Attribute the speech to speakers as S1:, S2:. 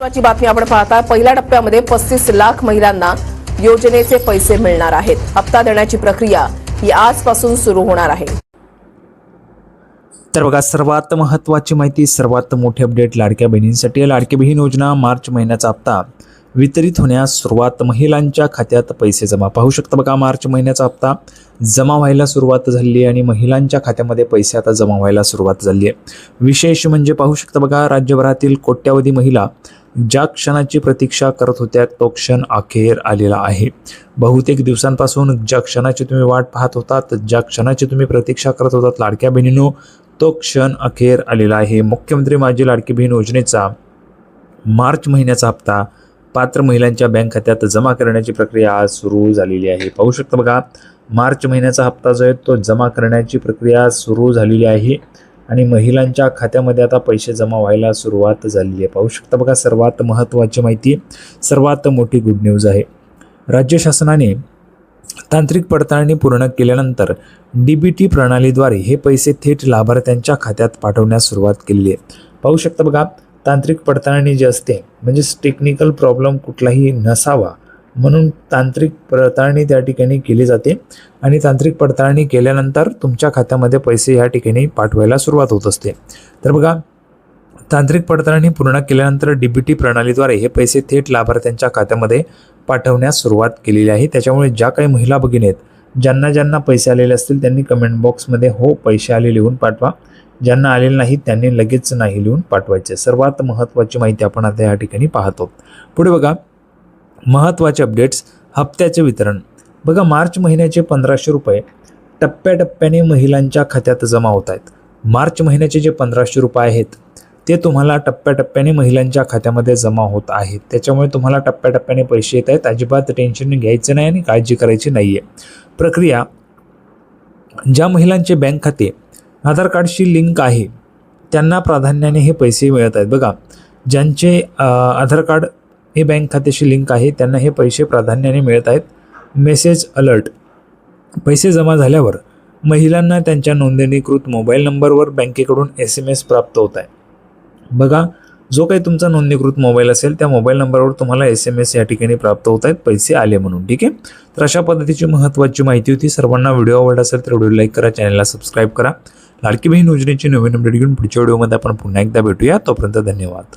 S1: महत्त्वाची बातमी आपण पाहता पहिल्या टप्प्यामध्ये 35 लाख महिलांना योजनेचे पैसे मिळणार आहेत। हप्ता देण्याची प्रक्रिया ही आजपासून सुरू होणार आहे।
S2: तर बघा, सर्वात महत्त्वाची माहिती, सर्वात मोठी अपडेट लाडक्या बहिणींसाठी। लाडकी बहीण योजना मार्च महिन्याचा हप्ता वितरित होण्यास सुरुवात, महिलांच्या खात्यात पैसे जमा। पाहू शकता बघा, मार्च महिन्याचा हप्ता जमा व्हायला सुरुवात झाली आहे आणि महिलांच्या खात्यामध्ये पैसे आता जमा व्हायला सुरुवात झाली आहे। विशेष म्हणजे पाहू शकता बघा, राज्यभरातील कोट्यावधी महिला ज्या क्षणाची प्रतीक्षा करत होत्या तो क्षण अखेर आलेला आहे। बहुतेक दिवसांपासून ज्या क्षणाची तुम्ही वाट पाहत होतात, ज्या क्षणाची तुम्ही प्रतीक्षा करत होतात लाडक्या बहिणींनो, तो क्षण अखेर आलेला आहे। मुख्यमंत्री माझी लाडकी बहीण योजनेचा मार्च महिन्याचा हप्ता पात्र महिलांच्या बँक खात्यात जमा करण्याची प्रक्रिया आज सुरू झालेली आहे। पाहू शकता बघा, मार्च महिन्याचा हप्ता जो आहे तो जमा करण्याची प्रक्रिया सुरू झालेली आहे आणि महिलांच्या खात्यामध्ये आता पैसे जमा व्हायला सुरुवात झालेली आहे। पाहू शकता बघा, सर्वात महत्त्वाची माहिती, सर्वात मोठी गुड न्यूज आहे। राज्य शासनाने तांत्रिक पडताळणी पूर्ण केल्यानंतर DBT प्रणालीद्वारे हे पैसे थेट लाभार्थ्यांच्या खात्यात पाठवण्यास सुरुवात केली आहे। पाहू शकता बघा, तांत्रिक पडताळणी जी असते म्हणजेच टेक्निकल प्रॉब्लेम कुठलाही नसावा म्हणून तांत्रिक पडताळणी त्या ठिकाणी केली जाते आणि तांत्रिक पडताळणी केल्यानंतर तुमच्या खात्यामध्ये पैसे या ठिकाणी पाठवायला सुरुवात होत असते। तर बघा, तांत्रिक पडताळणी पूर्ण केल्यानंतर DBT प्रणालीद्वारे हे पैसे थेट लाभार्थ्यांच्या खात्यामध्ये पाठवण्यास सुरुवात केलेली आहे। त्याच्यामुळे ज्या काही महिला भगिनी आहेत, ज्यांना पैसे आलेले असतील त्यांनी कमेंट बॉक्समध्ये हो पैसे आले लिहून पाठवा, ज्यांना आलेले नाहीत त्यांनी लगेच नाही लिहून पाठवायचे। सर्वात महत्त्वाची माहिती आपण आता या ठिकाणी पाहतो। पुढे बघा, महत्त्वाचे अपडेट्स, हप्त्याचे वितरण। बघा, मार्च महिन्याचे 1500 रुपये टप्प्याटप्प्याने महिलांच्या खात्यात जमा होत आहेत। मार्च महिन्याचे जे 1500 रुपये आहेत ते तुम्हाला टप्प्याटप्प्याने महिलांच्या खात्यामध्ये जमा होत आहेत। त्याच्यामुळे तुम्हाला टप्प्याटप्प्याने पैसे येत आहेत, अजिबात टेन्शन घ्यायचं नाही आणि काळजी करायची नाही आहे। प्रक्रिया, ज्या महिलांचे बँक खाते आधार कार्डशी लिंक आहे त्यांना प्राधान्याने हे पैसे मिळत आहेत। बघा, ज्यांचे आधार कार्ड हे बँक खात्याशी लिंक आहे त्यांना हे पैसे प्राधान्याने मिळत आहेत। मेसेज अलर्ट, पैसे जमा झाल्यावर महिलांना त्यांच्या नोंदणीकृत मोबाईल नंबरवर बँकेकडून SMS प्राप्त होत आहे। बघा, जो काही तुमचा नोंदणीकृत मोबाईल असेल त्या मोबाईल नंबरवर तुम्हाला SMS या ठिकाणी प्राप्त होत आहेत पैसे आले म्हणून। ठीक आहे, तर अशा पद्धतीची महत्त्वाची माहिती होती। सर्वांना व्हिडिओ आवडला असेल तर व्हिडिओ लाईक करा, चॅनलला सबस्क्राईब करा। लाडकी बहीण योजनेची नवीन अपडेट घेऊन पुढच्या व्हिडिओमध्ये आपण पुन्हा एकदा भेटूया। तोपर्यंत धन्यवाद।